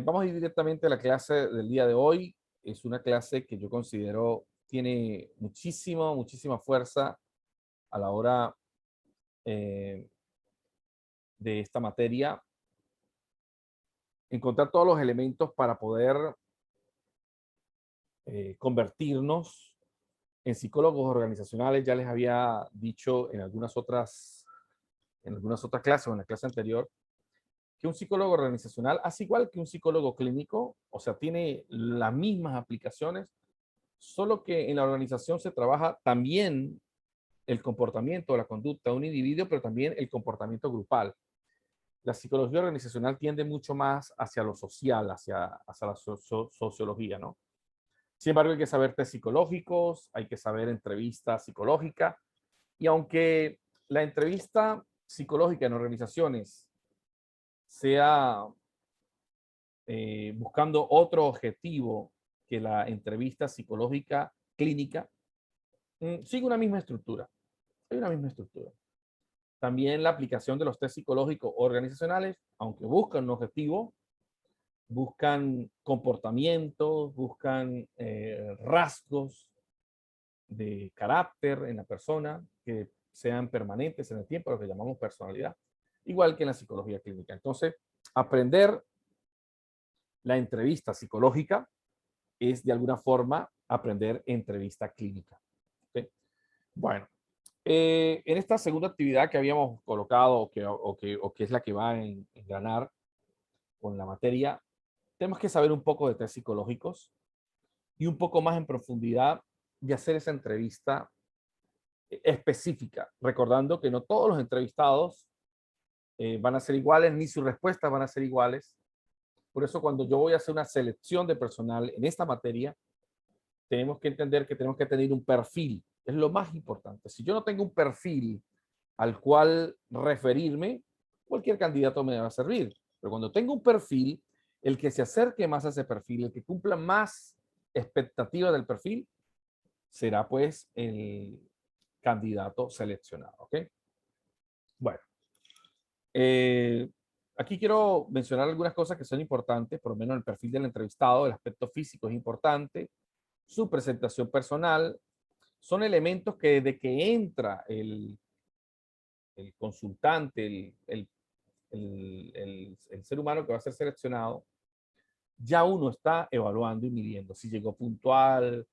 Vamos a ir directamente a la clase del día de hoy. Es una clase que yo considero tiene muchísima fuerza a la hora eh, de esta materia. Encontrar todos los elementos para poder convertirnos en psicólogos organizacionales. Ya les había dicho en algunas otras clases o en la clase anterior que un psicólogo organizacional hace igual que un psicólogo clínico, o sea, tiene las mismas aplicaciones, solo que en la organización se trabaja también el comportamiento, la conducta de un individuo, pero también el comportamiento grupal. La psicología organizacional tiende mucho más hacia lo social, hacia la sociología, ¿no? Sin embargo, hay que saber test psicológicos, hay que saber entrevista psicológica, y aunque la entrevista psicológica en organizaciones sea buscando otro objetivo que la entrevista psicológica clínica, sigue una misma estructura. Hay una misma estructura. También la aplicación de los test psicológicos organizacionales, aunque buscan un objetivo, buscan comportamientos, buscan rasgos de carácter en la persona que sean permanentes en el tiempo, lo que llamamos personalidad, igual que en la psicología clínica. Entonces, aprender la entrevista psicológica es de alguna forma aprender entrevista clínica. ¿Okay? Bueno, en esta segunda actividad que habíamos colocado o que es la que va a engranar con la materia, tenemos que saber un poco de test psicológicos y un poco más en profundidad de hacer esa entrevista específica, recordando que no todos los entrevistados van a ser iguales, ni sus respuestas van a ser iguales. Por eso cuando yo voy a hacer una selección de personal en esta materia, tenemos que entender que tenemos que tener un perfil. Es lo más importante. Si yo no tengo un perfil al cual referirme, cualquier candidato me va a servir. Pero cuando tengo un perfil, el que se acerque más a ese perfil, el que cumpla más expectativas del perfil, será pues el candidato seleccionado. ¿Ok? Bueno, eh, aquí quiero mencionar algunas cosas que son importantes, por lo menos el perfil del entrevistado, el aspecto físico es importante, su presentación personal, son elementos que desde que entra el consultante, el ser humano que va a ser seleccionado, ya uno está evaluando y midiendo si llegó puntual,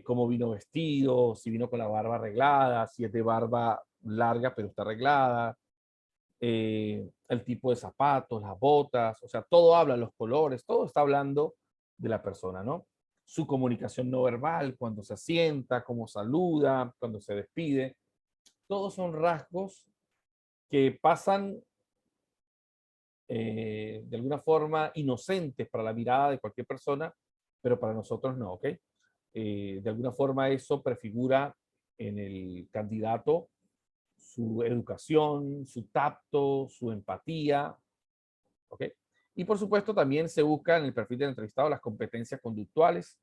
cómo vino vestido, si vino con la barba arreglada, si es de barba larga pero está arreglada, el tipo de zapatos, las botas, o sea, todo habla, los colores, todo está hablando de la persona, ¿no? Su comunicación no verbal, cuando se sienta, cómo saluda, cuando se despide, todos son rasgos que pasan de alguna forma inocentes para la mirada de cualquier persona, pero para nosotros no, ¿ok? De alguna forma eso prefigura en el candidato su educación, su tacto, su empatía, ¿ok? Y por supuesto también se busca en el perfil del entrevistado las competencias conductuales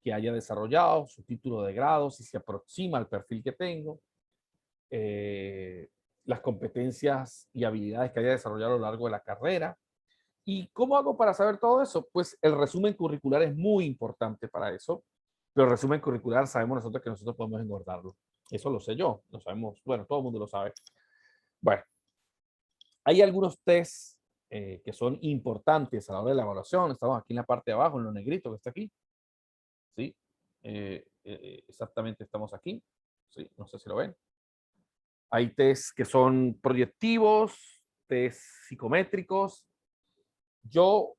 que haya desarrollado, su título de grado, si se aproxima al perfil que tengo, las competencias y habilidades que haya desarrollado a lo largo de la carrera. ¿Y cómo hago para saber todo eso? Pues el resumen curricular es muy importante para eso, pero el resumen curricular sabemos nosotros que nosotros podemos engordarlo. Eso lo sé yo, lo sabemos, bueno, todo el mundo lo sabe. Bueno, hay algunos tests que son importantes a la hora de la evaluación. Estamos aquí en la parte de abajo, en lo negrito que está aquí. ¿Sí? Exactamente estamos aquí. ¿Sí? No sé si lo ven. Hay tests que son proyectivos, tests psicométricos. Yo,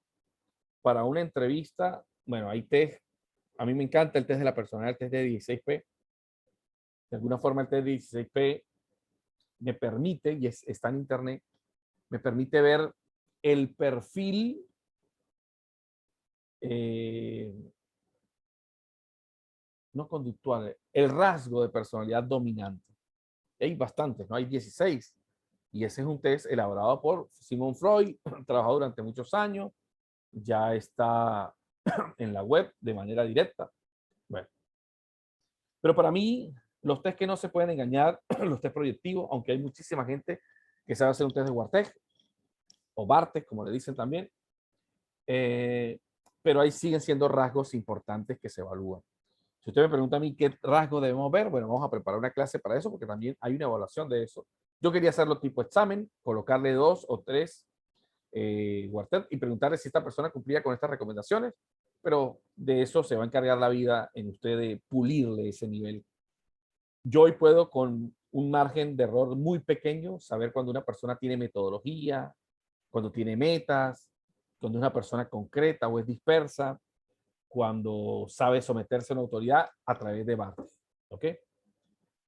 para una entrevista, bueno, hay test, a mí me encanta el test de la personalidad, el test de 16P. De alguna forma el test de 16P me permite, y está en internet, me permite ver el perfil no conductual, el rasgo de personalidad dominante. Hay bastantes, ¿no? Hay 16. Y ese es un test elaborado por Sigmund Freud, trabajado durante muchos años, ya está en la web de manera directa. Bueno, pero para mí, los test que no se pueden engañar, los test proyectivos, aunque hay muchísima gente que sabe hacer un test de Warteg, o Bartes, como le dicen también. Pero ahí siguen siendo rasgos importantes que se evalúan. Si usted me pregunta a mí qué rasgos debemos ver, bueno, vamos a preparar una clase para eso porque también hay una evaluación de eso. Yo quería hacerlo tipo examen, colocarle 2 o 3 Wartet y preguntarle si esta persona cumplía con estas recomendaciones, pero de eso se va a encargar la vida en usted de pulirle ese nivel. Yo hoy puedo con un margen de error muy pequeño saber cuando una persona tiene metodología, cuando tiene metas, cuando es una persona concreta o es dispersa, cuando sabe someterse a una autoridad a través de Bartes. ¿Ok?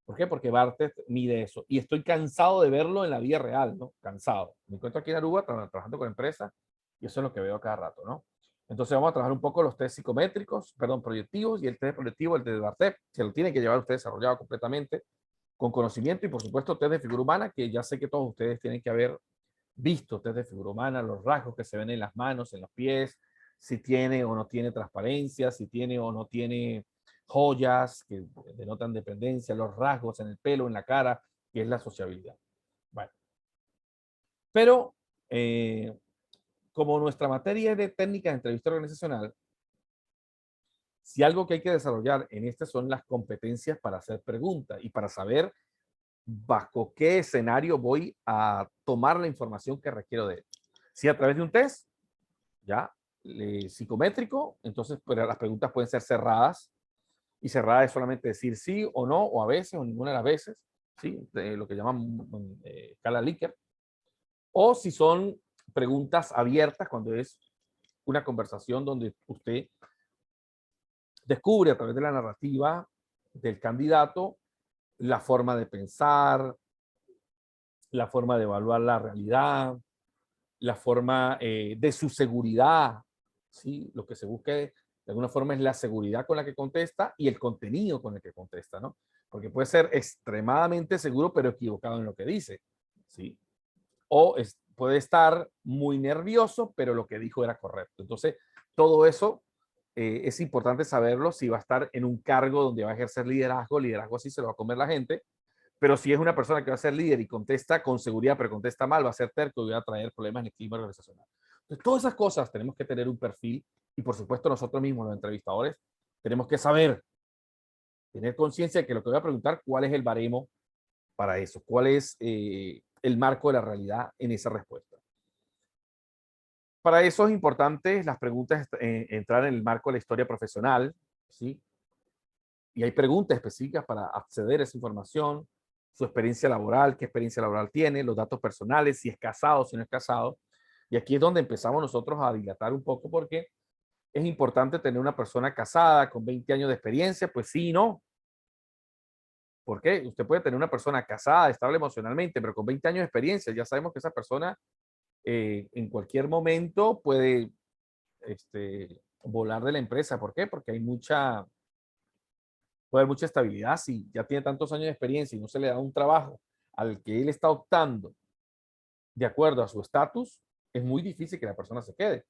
¿Por qué? Porque Bartes mide eso. Y estoy cansado de verlo en la vida real, ¿no? Cansado. Me encuentro aquí en Aruba trabajando con empresas y eso es lo que veo cada rato, ¿no? Entonces vamos a trabajar un poco los test psicométricos, perdón, proyectivos y el test proyectivo, el de Bartes, se lo tiene que llevar usted desarrollado completamente con conocimiento y por supuesto test de figura humana, que ya sé que todos ustedes tienen que haber visto test de figura humana, los rasgos que se ven en las manos, en los pies, si tiene o no tiene transparencia, si tiene o no tiene joyas que denotan dependencia, los rasgos en el pelo, en la cara, que es la sociabilidad. Bueno, pero como nuestra materia es de técnicas de entrevista organizacional, si algo que hay que desarrollar en este son las competencias para hacer preguntas y para saber bajo qué escenario voy a tomar la información que requiero de él. Si a través de un test, ya, psicométrico, entonces pues, las preguntas pueden ser cerradas, y cerrada es solamente decir sí o no, o a veces, o ninguna de las veces, ¿sí? Lo que llaman escala Likert. O si son preguntas abiertas, cuando es una conversación donde usted descubre a través de la narrativa del candidato la forma de pensar, la forma de evaluar la realidad, la forma de su seguridad, ¿sí? Lo que se busca de alguna forma es la seguridad con la que contesta y el contenido con el que contesta, ¿no? Porque puede ser extremadamente seguro, pero equivocado en lo que dice, ¿sí? O puede estar muy nervioso, pero lo que dijo era correcto. Entonces, todo eso es importante saberlo si va a estar en un cargo donde va a ejercer liderazgo. Liderazgo así se lo va a comer la gente. Pero si es una persona que va a ser líder y contesta con seguridad, pero contesta mal, va a ser terco y va a traer problemas en el clima organizacional. Entonces, todas esas cosas tenemos que tener un perfil y, por supuesto, nosotros mismos, los entrevistadores, tenemos que saber, tener conciencia de que lo que voy a preguntar, cuál es el baremo para eso, cuál es el marco de la realidad en esa respuesta. Para eso es importante las preguntas, entrar en el marco de la historia profesional, ¿sí? Y hay preguntas específicas para acceder a esa información, su experiencia laboral, qué experiencia laboral tiene, los datos personales, si es casado, si no es casado. Y aquí es donde empezamos nosotros a dilatar un poco porque es importante tener una persona casada con 20 años de experiencia, pues sí y no. ¿Por qué? Usted puede tener una persona casada, estable emocionalmente, pero con 20 años de experiencia, ya sabemos que esa persona en cualquier momento puede volar de la empresa. ¿Por qué? Porque puede haber mucha estabilidad. Si ya tiene tantos años de experiencia y no se le da un trabajo al que él está optando de acuerdo a su estatus, es muy difícil que la persona se quede.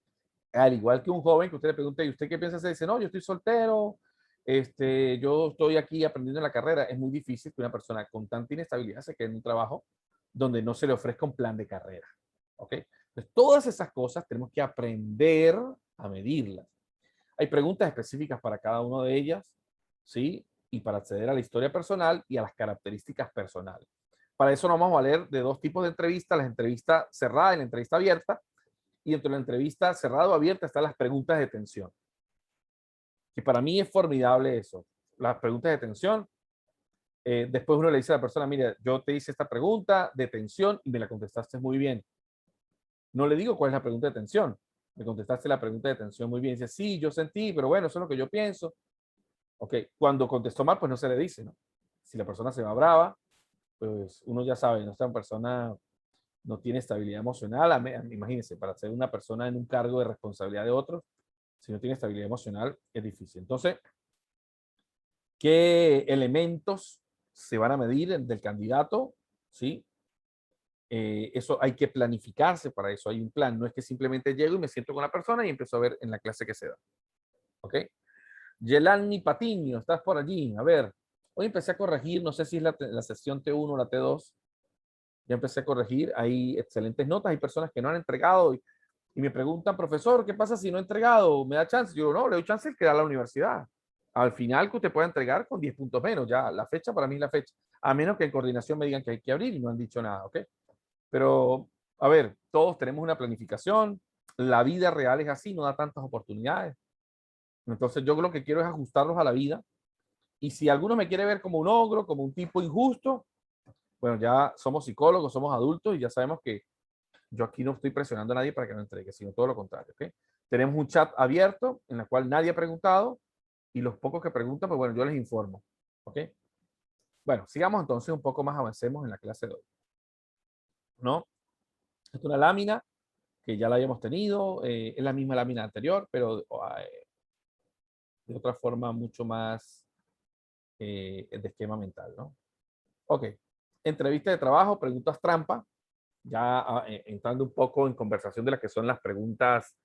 Al igual que un joven que usted le pregunte, ¿y usted qué piensa hacer? Dice, no, yo estoy soltero, yo estoy aquí aprendiendo la carrera. Es muy difícil que una persona con tanta inestabilidad se quede en un trabajo donde no se le ofrezca un plan de carrera. ¿Ok? Entonces, todas esas cosas tenemos que aprender a medirlas. Hay preguntas específicas para cada una de ellas, ¿sí? Y para acceder a la historia personal y a las características personales. Para eso nos vamos a valer de dos tipos de entrevistas, la entrevista cerrada y la entrevista abierta. Y dentro de la entrevista cerrada o abierta están las preguntas de tensión. Y para mí es formidable eso. Las preguntas de tensión, después uno le dice a la persona, mira, yo te hice esta pregunta de tensión y me la contestaste muy bien. No le digo cuál es la pregunta de tensión. Me contestaste la pregunta de tensión muy bien. Dice, sí, yo sentí, pero bueno, eso es lo que yo pienso. Ok, cuando contestó mal, pues no se le dice, ¿no? Si la persona se va brava, pues uno ya sabe, ¿no? Esta persona no tiene estabilidad emocional. Imagínense, para ser una persona en un cargo de responsabilidad de otros, si no tiene estabilidad emocional, es difícil. Entonces, ¿qué elementos se van a medir del candidato? ¿Sí? Eso hay que planificarse, para eso hay un plan. No es que simplemente llego y me siento con la persona y empiezo a ver en la clase que se da. ¿Ok? Yelani Patiño, estás por allí. A ver, hoy empecé a corregir, no sé si es la sesión T1 o la T2. Ya empecé a corregir, hay excelentes notas, hay personas que no han entregado y me preguntan, profesor, ¿qué pasa si no he entregado? ¿Me da chance? Yo no, le doy chance el que da la universidad. Al final que usted pueda entregar con 10 puntos menos, ya la fecha para mí es la fecha, a menos que en coordinación me digan que hay que abrir y no han dicho nada, ¿ok? Pero, a ver, todos tenemos una planificación, la vida real es así, no da tantas oportunidades. Entonces yo lo que quiero es ajustarlos a la vida y si alguno me quiere ver como un ogro, como un tipo injusto, bueno, ya somos psicólogos, somos adultos y ya sabemos que yo aquí no estoy presionando a nadie para que no entregue, sino todo lo contrario, ¿ok? Tenemos un chat abierto en el cual nadie ha preguntado y los pocos que preguntan, pues bueno, yo les informo, ¿ok? Bueno, sigamos entonces un poco más, avancemos en la clase de hoy, ¿no? Esta es una lámina que ya la habíamos tenido, es la misma lámina anterior, pero de otra forma mucho más de esquema mental, ¿no? Ok, entrevista de trabajo, preguntas trampa, ya entrando un poco en conversación de las que son las preguntas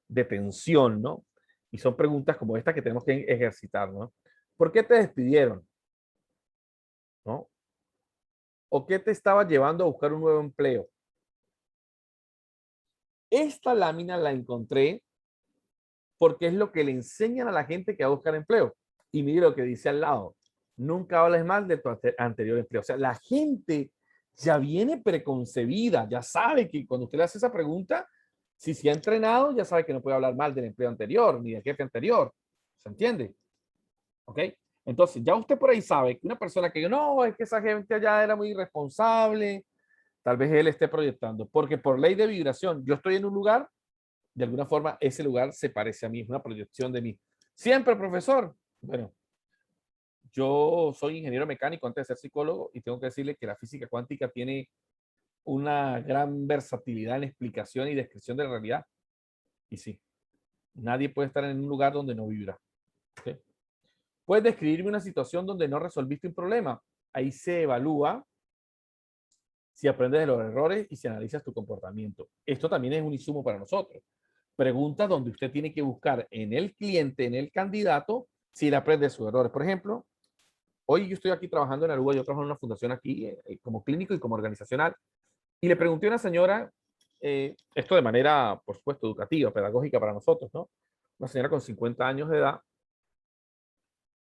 de tensión, ¿no? Y son preguntas como esta que tenemos que ejercitar, ¿no? ¿Por qué te despidieron? ¿No? ¿O qué te estaba llevando a buscar un nuevo empleo? Esta lámina la encontré porque es lo que le enseñan a la gente que va a buscar empleo. Y mire lo que dice al lado. Nunca hables mal de tu anterior empleo. O sea, la gente ya viene preconcebida, ya sabe que cuando usted le hace esa pregunta, si se ha entrenado, ya sabe que no puede hablar mal del empleo anterior ni del jefe anterior. ¿Se entiende? ¿Ok? Entonces, ya usted por ahí sabe que una persona que no, es que esa gente allá era muy irresponsable, tal vez él esté proyectando, porque por ley de vibración, yo estoy en un lugar, de alguna forma ese lugar se parece a mí, es una proyección de mí. Siempre, profesor. Bueno, yo soy ingeniero mecánico antes de ser psicólogo y tengo que decirle que la física cuántica tiene una gran versatilidad en explicación y descripción de la realidad. Y sí, nadie puede estar en un lugar donde no vibra. ¿Okay? Puedes describirme una situación donde no resolviste un problema. Ahí se evalúa si aprendes de los errores y si analizas tu comportamiento. Esto también es un insumo para nosotros. Preguntas donde usted tiene que buscar en el cliente, en el candidato, si él aprende de sus errores. Por ejemplo, hoy yo estoy aquí trabajando en Aruba, yo trabajo en una fundación aquí como clínico y como organizacional, y le pregunté a una señora, esto de manera, por supuesto, educativa, pedagógica para nosotros, ¿no? Una señora con 50 años de edad,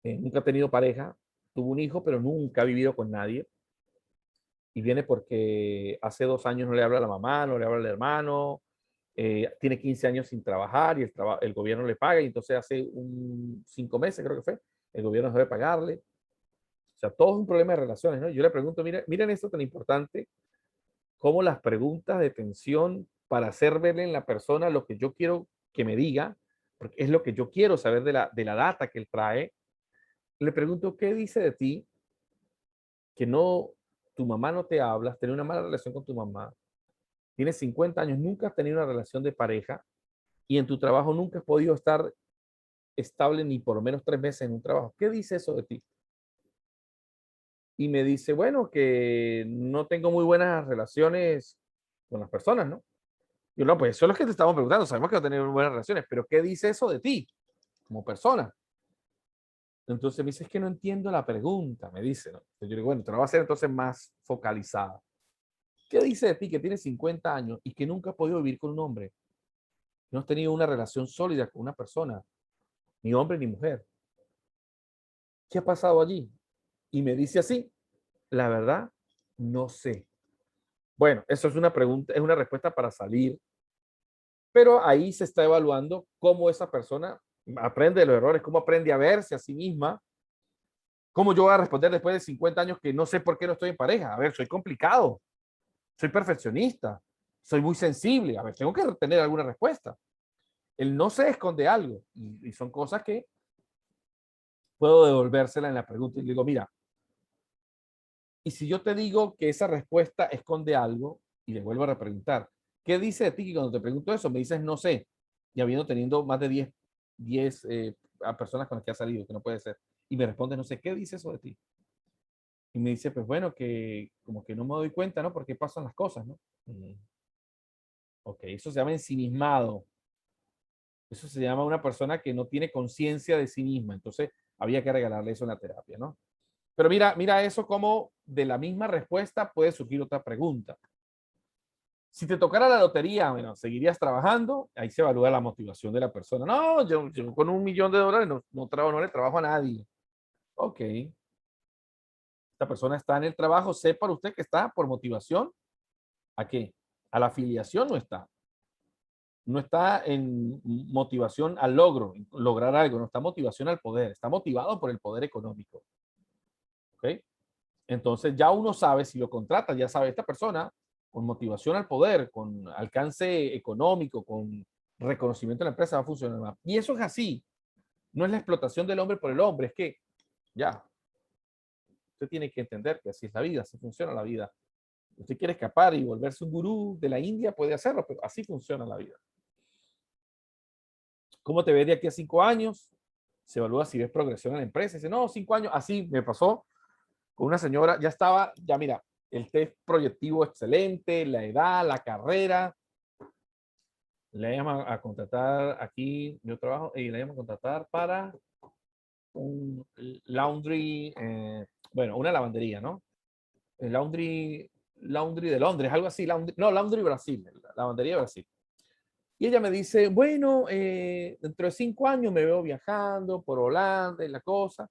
nunca ha tenido pareja, tuvo un hijo, pero nunca ha vivido con nadie, y viene porque hace 2 años no le habla a la mamá, no le habla al hermano, tiene 15 años sin trabajar y el gobierno le paga, y entonces hace 5 meses, creo que fue, el gobierno debe pagarle. O sea, todo es un problema de relaciones, ¿no? Yo le pregunto, miren esto tan importante, como las preguntas de tensión para hacer verle en la persona lo que yo quiero que me diga, porque es lo que yo quiero saber de la data que él trae. Le pregunto, ¿qué dice de ti que no, tu mamá no te habla, has tenido una mala relación con tu mamá, tienes 50 años, nunca has tenido una relación de pareja y en tu trabajo nunca has podido estar estable ni por lo menos 3 meses en un trabajo? ¿Qué dice eso de ti? Y me dice, bueno, que no tengo muy buenas relaciones con las personas, ¿no? Yo, no, pues eso es lo que te estamos preguntando, sabemos que no tenemos buenas relaciones, pero ¿qué dice eso de ti como persona? Entonces me dice, es que no entiendo la pregunta, me dice, ¿no? Entonces yo digo, bueno, te lo voy a hacer entonces más focalizada. ¿Qué dice de ti que tienes 50 años y que nunca has podido vivir con un hombre? No has tenido una relación sólida con una persona, ni hombre ni mujer. ¿Qué ha pasado allí? Y me dice así, la verdad, no sé. Bueno, eso es una pregunta, es una respuesta para salir, pero ahí se está evaluando cómo esa persona aprende de los errores, cómo aprende a verse a sí misma, cómo yo voy a responder después de 50 años que no sé por qué no estoy en pareja. A ver, soy complicado, soy perfeccionista, soy muy sensible. A ver, tengo que tener alguna respuesta. El no se esconde algo y son cosas que puedo devolvérsela en la pregunta y le digo, mira, y si yo te digo que esa respuesta esconde algo y le vuelvo a repreguntar, ¿qué dice de ti? Que cuando te pregunto eso me dices no sé, y habiendo teniendo más de 10 a personas con las que ha salido, que no puede ser, y me responde no sé, ¿qué dice eso de ti? Y me dice, pues bueno, que como que no me doy cuenta, ¿no? Porque pasan las cosas, ¿no? Ok, eso se llama ensimismado. Eso se llama una persona que no tiene conciencia de sí misma. Entonces, había que regalarle eso en la terapia, ¿no? Pero mira eso como de la misma respuesta puede surgir otra pregunta. Si te tocara la lotería, bueno, ¿seguirías trabajando? Ahí se evalúa la motivación de la persona. No, yo con $1.000.000 no le trabajo a nadie. Ok, esta persona está en el trabajo, sepa usted que está por motivación. ¿A qué? A la afiliación no está. No está en motivación al logro, lograr algo, no está motivación al poder, está motivado por el poder económico. ¿Ok? Entonces ya uno sabe, si lo contrata, ya sabe, esta persona con motivación al poder, con alcance económico, con reconocimiento de la empresa va a funcionar más. Y eso es así. No es la explotación del hombre por el hombre, es que ya, usted tiene que entender que así es la vida, así funciona la vida. Usted quiere escapar y volverse un gurú de la India, puede hacerlo, pero así funciona la vida. ¿Cómo te ves de aquí a 5 años? Se evalúa si ves progresión en la empresa. Dice, no, 5 años, así me pasó con una señora, ya estaba, ya mira, el test proyectivo excelente, la edad, la carrera. Le llaman a contratar aquí, yo trabajo, y le llaman a contratar para un laundry, bueno, una lavandería, ¿no? El laundry de Londres, algo así, laundry Brasil, la lavandería de Brasil. Y ella me dice, bueno, dentro de 5 años me veo viajando por Holanda y la cosa.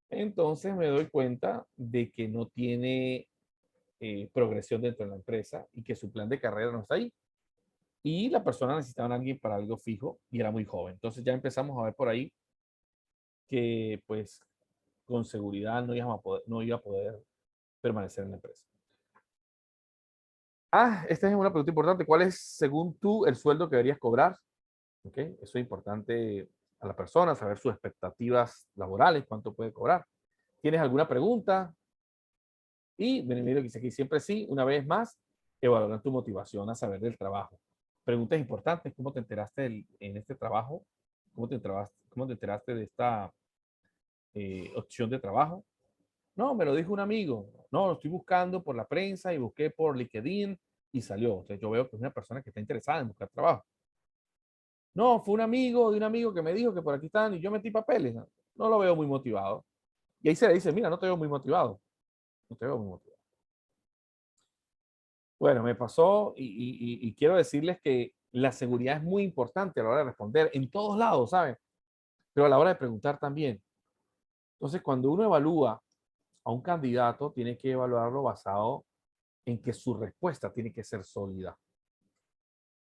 Entonces me doy cuenta de que no tiene progresión dentro de la empresa y que su plan de carrera no está ahí. Y la persona necesitaba a alguien para algo fijo y era muy joven. Entonces ya empezamos a ver por ahí que pues con seguridad no iba a poder permanecer en la empresa. Esta es una pregunta importante. ¿Cuál es, según tú, el sueldo que deberías cobrar? ¿Okay? Eso es importante a la persona, saber sus expectativas laborales, cuánto puede cobrar. ¿Tienes alguna pregunta? Y Benedito dice aquí siempre sí, una vez más, evaluar tu motivación a saber del trabajo. Preguntas importantes, ¿cómo te enteraste en este trabajo? ¿Cómo te enteraste de esta opción de trabajo? No, me lo dijo un amigo. No, lo estoy buscando por la prensa y busqué por LinkedIn y salió. Entonces yo veo que es una persona que está interesada en buscar trabajo. No, fue un amigo de un amigo que me dijo que por aquí están y yo metí papeles. No lo veo muy motivado. Y ahí se le dice, mira, no te veo muy motivado. No te veo muy motivado. Bueno, me pasó y quiero decirles que la seguridad es muy importante a la hora de responder en todos lados, ¿saben? Pero a la hora de preguntar también. Entonces, cuando uno evalúa a un candidato, tiene que evaluarlo basado en que su respuesta tiene que ser sólida.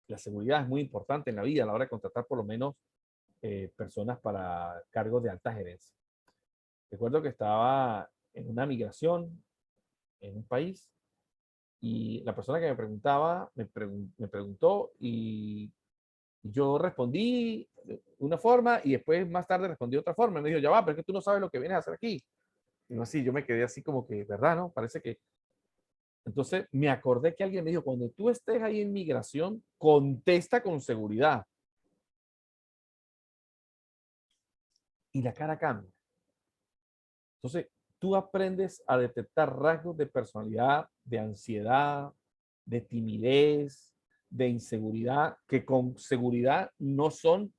La seguridad es muy importante en la vida a la hora de contratar por lo menos personas para cargos de alta gerencia. Recuerdo que estaba en una migración en un país y la persona que me preguntaba me preguntó y yo respondí de una forma y después más tarde respondí de otra forma. Me dijo, ya va, pero es que tú no sabes lo que vienes a hacer aquí. Y así, yo me quedé así como que, ¿verdad? ¿No? Parece que... Entonces me acordé que alguien me dijo, cuando tú estés ahí en migración, contesta con seguridad. Y la cara cambia. Entonces, tú aprendes a detectar rasgos de personalidad, de ansiedad, de timidez, de inseguridad, que con seguridad no son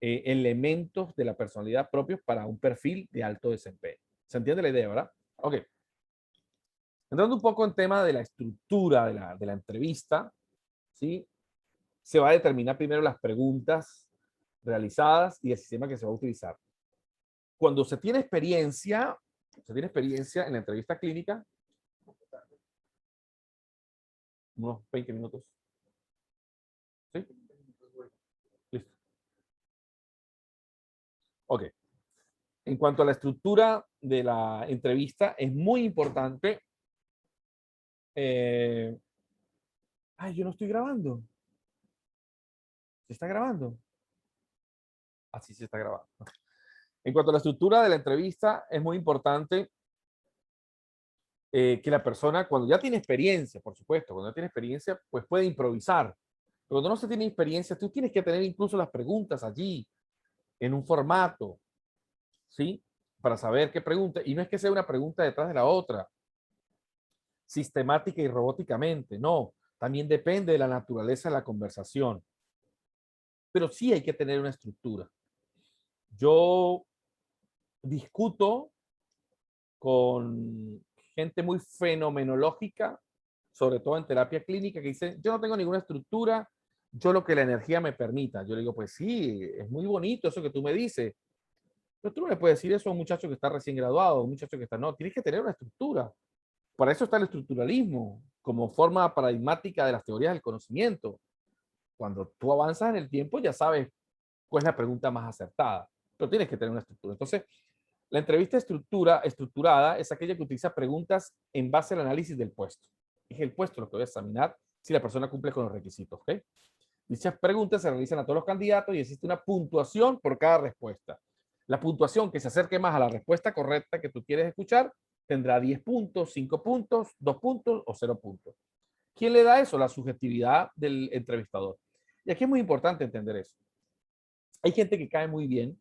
elementos de la personalidad propios para un perfil de alto desempeño. ¿Se entiende la idea, verdad? Ok. Entrando un poco en tema de la estructura de la entrevista, ¿sí? Se va a determinar primero las preguntas realizadas y el sistema que se va a utilizar. Cuando se tiene experiencia en la entrevista clínica, unos 20 minutos. ¿Sí? Listo. Ok. En cuanto a la estructura de la entrevista, es muy importante. Ay, yo no estoy grabando. ¿Se está grabando? Así se está grabando. En cuanto a la estructura de la entrevista, es muy importante que la persona, cuando ya tiene experiencia, por supuesto, cuando ya tiene experiencia, pues puede improvisar. Pero cuando no se tiene experiencia, tú tienes que tener incluso las preguntas allí, en un formato, ¿sí? Para saber qué pregunta. Y no es que sea una pregunta detrás de la otra, sistemática y robóticamente, no. También depende de la naturaleza de la conversación. Pero sí hay que tener una estructura. Yo discuto con gente muy fenomenológica, sobre todo en terapia clínica, que dice, yo no tengo ninguna estructura, yo lo que la energía me permita. Yo le digo, pues sí, es muy bonito eso que tú me dices, pero tú no le puedes decir eso a un muchacho que está recién graduado, a un muchacho que está, no, tienes que tener una estructura. Para eso está el estructuralismo, como forma paradigmática de las teorías del conocimiento. Cuando tú avanzas en el tiempo, ya sabes cuál es la pregunta más acertada, pero tienes que tener una estructura. Entonces, la entrevista estructurada es aquella que utiliza preguntas en base al análisis del puesto. Es el puesto lo que voy a examinar si la persona cumple con los requisitos. ¿Okay? Dichas preguntas se realizan a todos los candidatos y existe una puntuación por cada respuesta. La puntuación que se acerque más a la respuesta correcta que tú quieres escuchar tendrá 10 puntos, 5 puntos, 2 puntos o 0 puntos. ¿Quién le da eso? La subjetividad del entrevistador. Y aquí es muy importante entender eso. Hay gente que cae muy bien,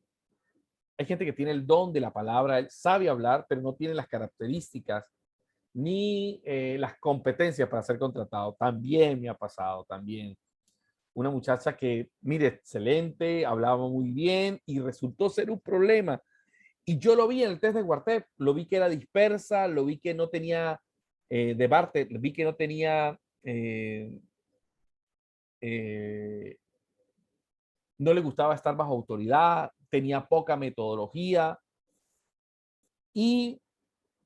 hay gente que tiene el don de la palabra, él sabe hablar, pero no tiene las características ni las competencias para ser contratado. También me ha pasado, también. Una muchacha que, mire, excelente, hablaba muy bien y resultó ser un problema. Y yo lo vi en el test de Guartep, lo vi que era dispersa, lo vi que no tenía de Bartet, vi que no tenía, eh, no le gustaba estar bajo autoridad, tenía poca metodología. Y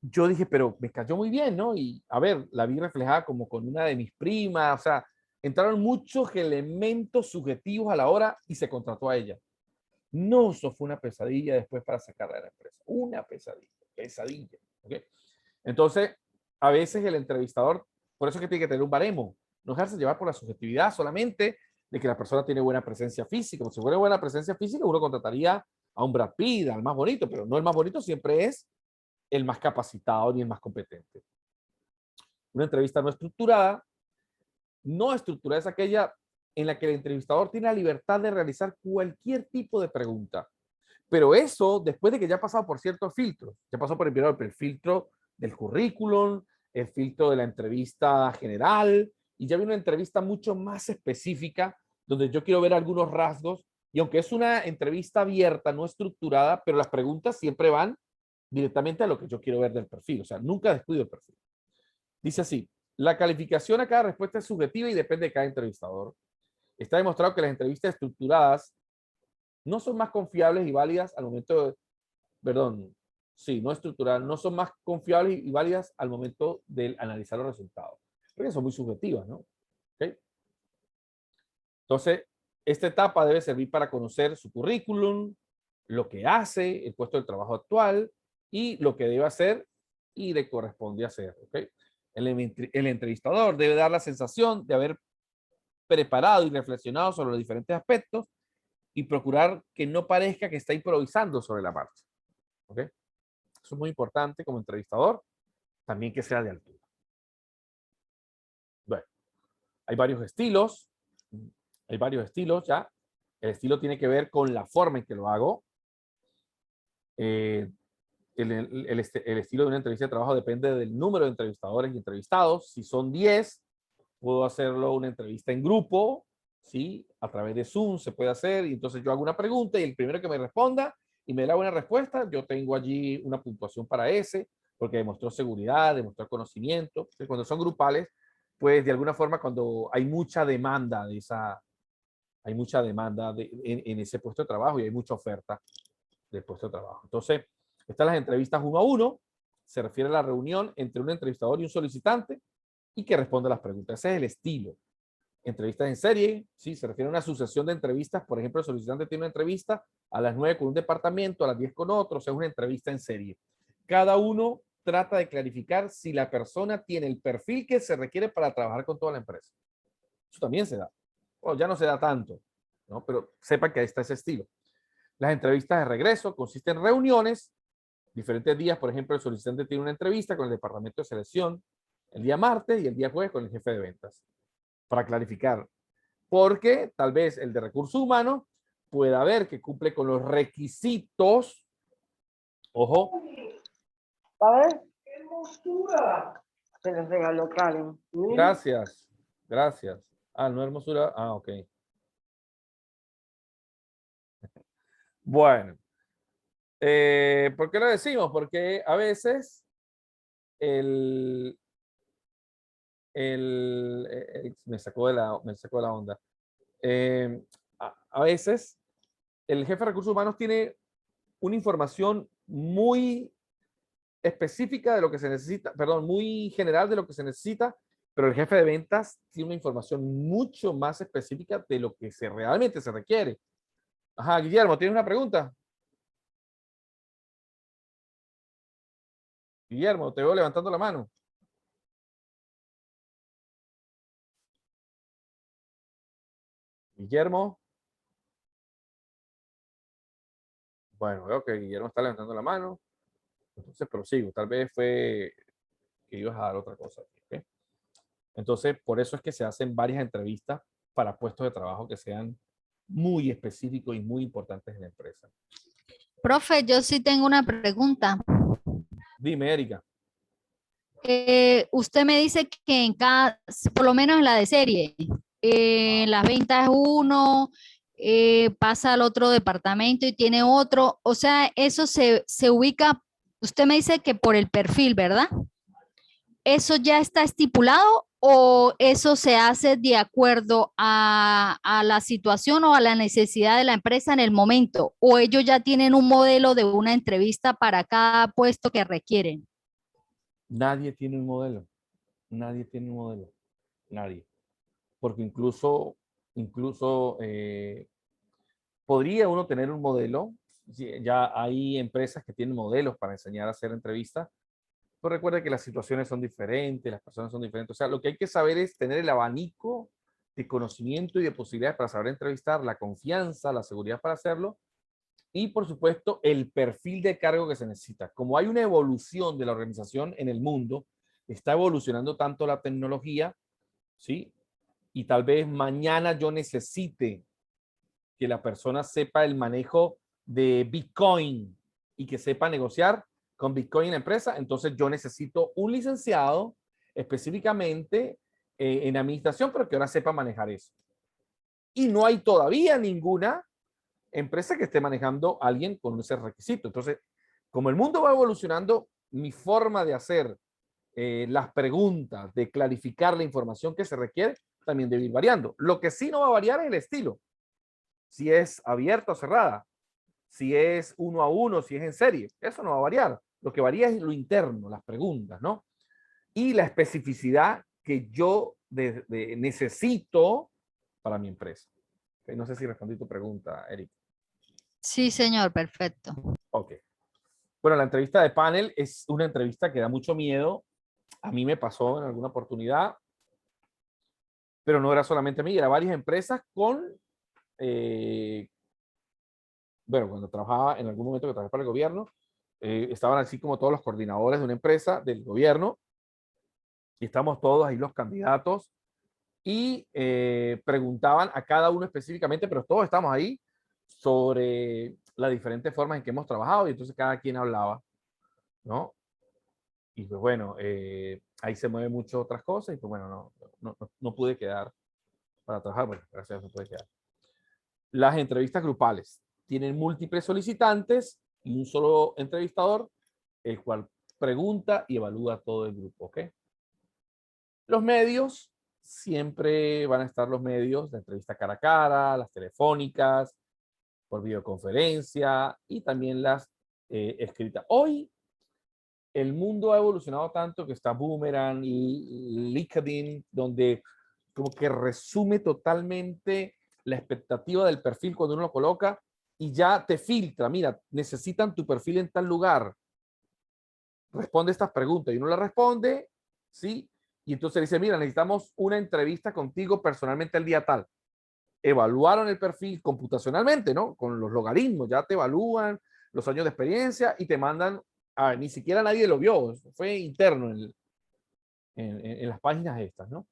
yo dije, pero me cayó muy bien, ¿no? Y a ver, la vi reflejada como con una de mis primas, o sea, entraron muchos elementos subjetivos a la hora y se contrató a ella. No, eso fue una pesadilla después para sacarla de la empresa. Una pesadilla, pesadilla. ¿Okay? Entonces, a veces el entrevistador, por eso es que tiene que tener un baremo, no dejarse llevar por la subjetividad solamente de que la persona tiene buena presencia física. Si fuera buena presencia física, uno contrataría a un Brad Pitt, al más bonito, pero no el más bonito siempre es el más capacitado ni el más competente. Una entrevista no estructurada es aquella en la que el entrevistador tiene la libertad de realizar cualquier tipo de pregunta. Pero eso, después de que ya ha pasado por ciertos filtros, ya pasó por el filtro del currículum, el filtro de la entrevista general, y ya viene una entrevista mucho más específica, donde yo quiero ver algunos rasgos, y aunque es una entrevista abierta, no estructurada, pero las preguntas siempre van directamente a lo que yo quiero ver del perfil, o sea, nunca descuido el perfil. Dice así, la calificación a cada respuesta es subjetiva y depende de cada entrevistador. Está demostrado que las entrevistas estructuradas no son más confiables y válidas al momento de, perdón, sí, no estructuradas, no son más confiables y válidas al momento de analizar los resultados. Porque son muy subjetivas, ¿no? ¿Okay? Entonces, esta etapa debe servir para conocer su currículum, lo que hace, el puesto de trabajo actual y lo que debe hacer y le corresponde hacer. ¿Okay? El entrevistador debe dar la sensación de haber preparado y reflexionado sobre los diferentes aspectos y procurar que no parezca que está improvisando sobre la marcha. ¿Okay? Eso es muy importante como entrevistador, también que sea de altura. Bueno, hay varios estilos, ya. El estilo tiene que ver con la forma en que lo hago. El estilo de una entrevista de trabajo depende del número de entrevistadores y entrevistados. Si son 10, puedo hacerlo una entrevista en grupo, ¿sí? A través de Zoom se puede hacer, y entonces yo hago una pregunta y el primero que me responda y me da buena respuesta, yo tengo allí una puntuación para ese, porque demostró seguridad, demostró conocimiento. Entonces, cuando son grupales, pues de alguna forma cuando hay mucha demanda hay mucha demanda en ese puesto de trabajo y hay mucha oferta del puesto de trabajo. Entonces, están las entrevistas 1 a 1, se refiere a la reunión entre un entrevistador y un solicitante y que responde a las preguntas. Ese es el estilo. Entrevistas en serie, sí, se refiere a una sucesión de entrevistas. Por ejemplo, el solicitante tiene una entrevista a las 9 con un departamento, a las 10 con otro, o sea, es una entrevista en serie. Cada uno trata de clarificar si la persona tiene el perfil que se requiere para trabajar con toda la empresa. Eso también se da. Bueno, ya no se da tanto, ¿no? Pero sepa que ahí está ese estilo. Las entrevistas de regreso consisten en reuniones, diferentes días. Por ejemplo, el solicitante tiene una entrevista con el departamento de selección el día martes y el día jueves con el jefe de ventas, para clarificar. Porque tal vez el de recursos humanos pueda ver que cumple con los requisitos. Ojo. A ver. ¡Qué hermosura! Se les regaló Karen. Gracias. Gracias. Ah, no hermosura. Ah, ok. Bueno. ¿Por qué lo decimos? Porque a veces el, me sacó de la onda. A veces el jefe de recursos humanos tiene una información muy específica de lo que se necesita, perdón, muy general de lo que se necesita, pero el jefe de ventas tiene una información mucho más específica de lo que realmente se requiere. Ajá, Guillermo, ¿tienes una pregunta? Guillermo, te veo levantando la mano. Guillermo. Bueno, veo que Guillermo está levantando la mano. Entonces prosigo. Tal vez fue que ibas a dar otra cosa. ¿Okay? Entonces, por eso es que se hacen varias entrevistas para puestos de trabajo que sean muy específicos y muy importantes en la empresa. Profe, yo sí tengo una pregunta. Dime, Erika. Usted me dice que en cada, por lo menos en la de serie, las ventas uno, pasa al otro departamento y tiene otro, o sea, eso se ubica, usted me dice que por el perfil, ¿verdad? ¿Eso ya está estipulado o eso se hace de acuerdo a la situación o a la necesidad de la empresa en el momento? ¿O ellos ya tienen un modelo de una entrevista para cada puesto que requieren? Nadie tiene un modelo. Nadie tiene un modelo. Nadie. Porque incluso podría uno tener un modelo. Ya hay empresas que tienen modelos para enseñar a hacer entrevistas. Pero recuerda que las situaciones son diferentes, las personas son diferentes. O sea, lo que hay que saber es tener el abanico de conocimiento y de posibilidades para saber entrevistar, la confianza, la seguridad para hacerlo y, por supuesto, el perfil de cargo que se necesita. Como hay una evolución de la organización en el mundo, está evolucionando tanto la tecnología, ¿sí? Y tal vez mañana yo necesite que la persona sepa el manejo de Bitcoin y que sepa negociar con Bitcoin en la empresa, entonces yo necesito un licenciado específicamente en administración, pero que ahora sepa manejar eso. Y no hay todavía ninguna empresa que esté manejando a alguien con ese requisito. Entonces, como el mundo va evolucionando, mi forma de hacer las preguntas, de clarificar la información que se requiere, también debe ir variando. Lo que sí no va a variar es el estilo. Si es abierta o cerrada, si es uno a uno, si es en serie, eso no va a variar. Lo que varía es lo interno, las preguntas, ¿no? Y la especificidad que yo necesito para mi empresa. Okay, no sé si respondí tu pregunta, Eric. Sí, señor, perfecto. Ok. Bueno, la entrevista de panel es una entrevista que da mucho miedo. A mí me pasó en alguna oportunidad, pero no era solamente a mí, era varias empresas con, bueno, cuando trabajaba, en algún momento que trabajé para el gobierno, estaban así como todos los coordinadores de una empresa del gobierno, y estamos todos ahí los candidatos, y preguntaban a cada uno específicamente, pero todos estamos ahí, sobre las diferentes formas en que hemos trabajado, y entonces cada quien hablaba, ¿no? Y pues bueno, ahí se mueven muchas otras cosas, y pues bueno, no pude quedar para trabajar, bueno, gracias a Dios no pude quedar. Las entrevistas grupales tienen múltiples solicitantes y un solo entrevistador, el cual pregunta y evalúa todo el grupo, ¿ok? Los medios, siempre van a estar los medios de entrevista cara a cara, las telefónicas, por videoconferencia y también las escritas. Hoy el mundo ha evolucionado tanto que está Boomerang y LinkedIn, donde como que resume totalmente la expectativa del perfil cuando uno lo coloca y ya te filtra, mira, necesitan tu perfil en tal lugar, responde estas preguntas y uno le responde, ¿sí? Y entonces dice, mira, necesitamos una entrevista contigo personalmente el día tal. Evaluaron el perfil computacionalmente, ¿no? Con los logaritmos, ya te evalúan los años de experiencia y te mandan, ni siquiera nadie lo vio, fue interno en las páginas estas, ¿no?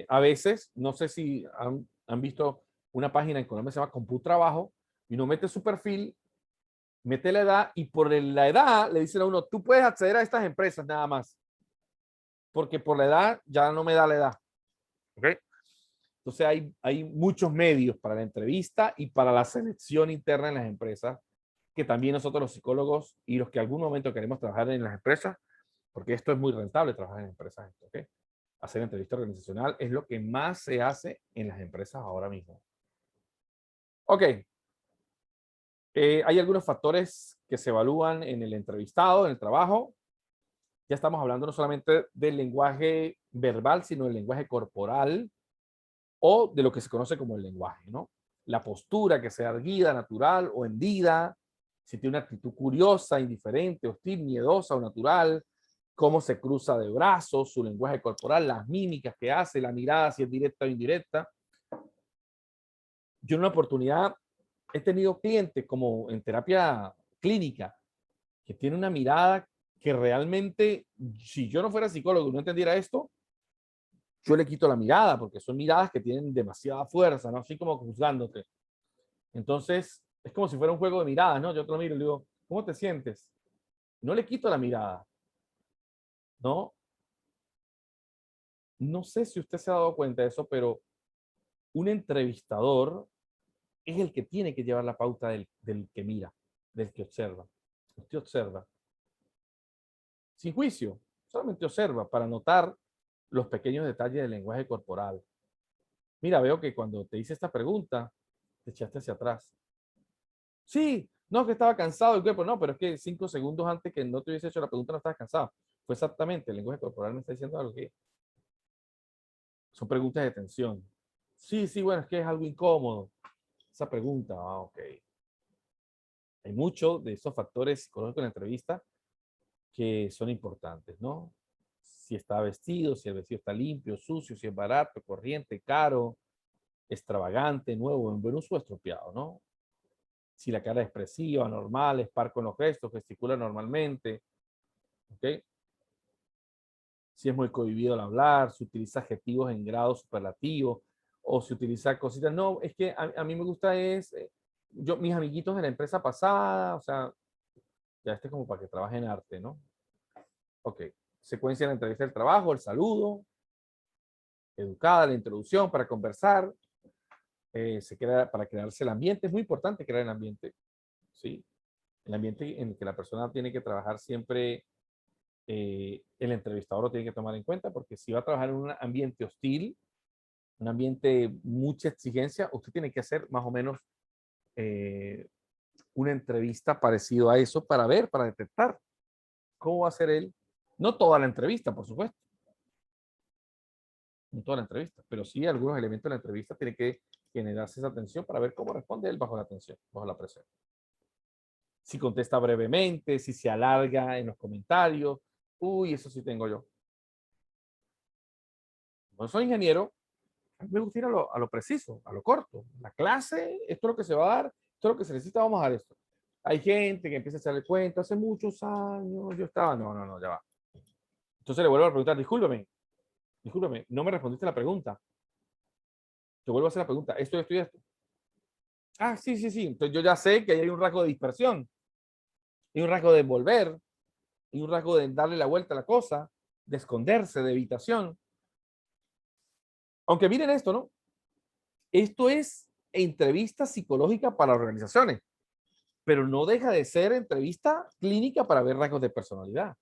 A veces, no sé si han visto una página en Colombia que se llama CompuTrabajo y uno mete su perfil, mete la edad y por la edad le dicen a uno, tú puedes acceder a estas empresas nada más, porque por la edad ya no me da la edad. ¿Ok? Entonces hay muchos medios para la entrevista y para la selección interna en las empresas que también nosotros los psicólogos y los que algún momento queremos trabajar en las empresas, porque esto es muy rentable trabajar en empresas, ¿ok? Hacer entrevista organizacional es lo que más se hace en las empresas ahora mismo. Ok. Hay algunos factores que se evalúan en el entrevistado, en el trabajo. Ya estamos hablando no solamente del lenguaje verbal, sino del lenguaje corporal o de lo que se conoce como el lenguaje, ¿no? La postura, que sea erguida, natural o hendida, si tiene una actitud curiosa, indiferente, hostil, miedosa o natural, cómo se cruza de brazos, su lenguaje corporal, las mímicas que hace, la mirada, si es directa o indirecta. Yo en una oportunidad he tenido clientes como en terapia clínica que tiene una mirada que realmente, si yo no fuera psicólogo y no entendiera esto, yo le quito la mirada, porque son miradas que tienen demasiada fuerza, ¿no? Así como juzgándote. Entonces, es como si fuera un juego de miradas, ¿no? Yo te lo miro y le digo, ¿cómo te sientes? No le quito la mirada, ¿no? No sé si usted se ha dado cuenta de eso, pero un entrevistador es el que tiene que llevar la pauta del que mira, del que observa. Usted observa. Sin juicio, solamente observa para notar los pequeños detalles del lenguaje corporal. Mira, veo que cuando te hice esta pregunta, te echaste hacia atrás. Sí, no, que estaba cansado el cuerpo, no, pero es que 5 segundos antes que no te hubiese hecho la pregunta no estabas cansado. Fue exactamente, el lenguaje corporal me está diciendo algo que son preguntas de tensión. Sí, sí, bueno, es que es algo incómodo. Esa pregunta, ok. Hay muchos de esos factores psicológicos en la entrevista que son importantes, ¿no? Si está vestido, si el vestido está limpio, sucio, si es barato, corriente, caro, extravagante, nuevo, en buen uso o estropeado, ¿no? Si la cara es expresiva, normal, es par con los gestos, gesticula normalmente, ¿ok? Si es muy cohibido al hablar, si utiliza adjetivos en grado superlativo, o si utiliza cositas. No, es que a mí me gusta mis amiguitos de la empresa pasada, o sea, ya este es como para que trabaje en arte, ¿no? Ok, secuencia de la entrevista del trabajo, el saludo, educada, la introducción para conversar, se crea para crearse el ambiente. Es muy importante crear el ambiente, ¿sí? El ambiente en el que la persona tiene que trabajar siempre, el entrevistador lo tiene que tomar en cuenta, porque si va a trabajar en un ambiente hostil, un ambiente mucha exigencia, usted tiene que hacer más o menos una entrevista parecido a eso para ver, para detectar cómo va a ser él. No toda la entrevista, por supuesto. No toda la entrevista, pero sí algunos elementos de la entrevista tiene que generarse esa tensión para ver cómo responde él bajo la tensión, bajo la presión. Si contesta brevemente, si se alarga en los comentarios. Uy, eso sí tengo yo. No soy ingeniero, a mí me gusta ir a lo preciso, a lo corto. La clase, esto es lo que se va a dar, esto es lo que se necesita, vamos a dar esto. Hay gente que empieza a echar el cuento, hace muchos años yo estaba, no, ya va. Entonces le vuelvo a preguntar, discúlpeme, no me respondiste la pregunta. Te vuelvo a hacer la pregunta, esto. Ah, sí. Entonces yo ya sé que ahí hay un rasgo de dispersión, hay un rasgo de envolver, hay un rasgo de darle la vuelta a la cosa, de esconderse, de evitación. Aunque miren esto, ¿no? Esto es entrevista psicológica para organizaciones, pero no deja de ser entrevista clínica para ver rasgos de personalidad.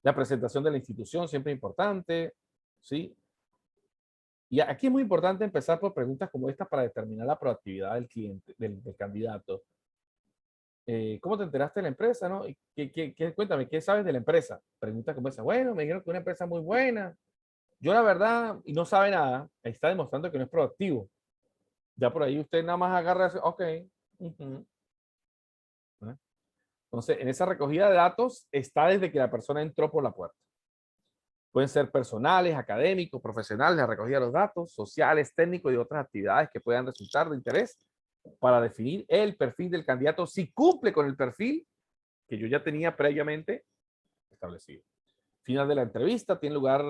La presentación de la institución siempre es importante, ¿sí? Y aquí es muy importante empezar por preguntas como estas para determinar la proactividad del cliente, del candidato. ¿Cómo te enteraste de la empresa, no? Cuéntame, ¿qué sabes de la empresa? Pregunta como esa. Bueno, me dijeron que una empresa muy buena. Yo la verdad, y no sabe nada, está demostrando que no es proactivo. Ya por ahí usted nada más agarra, ok. ¿No? Entonces, en esa recogida de datos está desde que la persona entró por la puerta. Pueden ser personales, académicos, profesionales, la recogida de los datos, sociales, técnicos y otras actividades que puedan resultar de interés para definir el perfil del candidato si cumple con el perfil que yo ya tenía previamente establecido. Final de la entrevista tiene lugar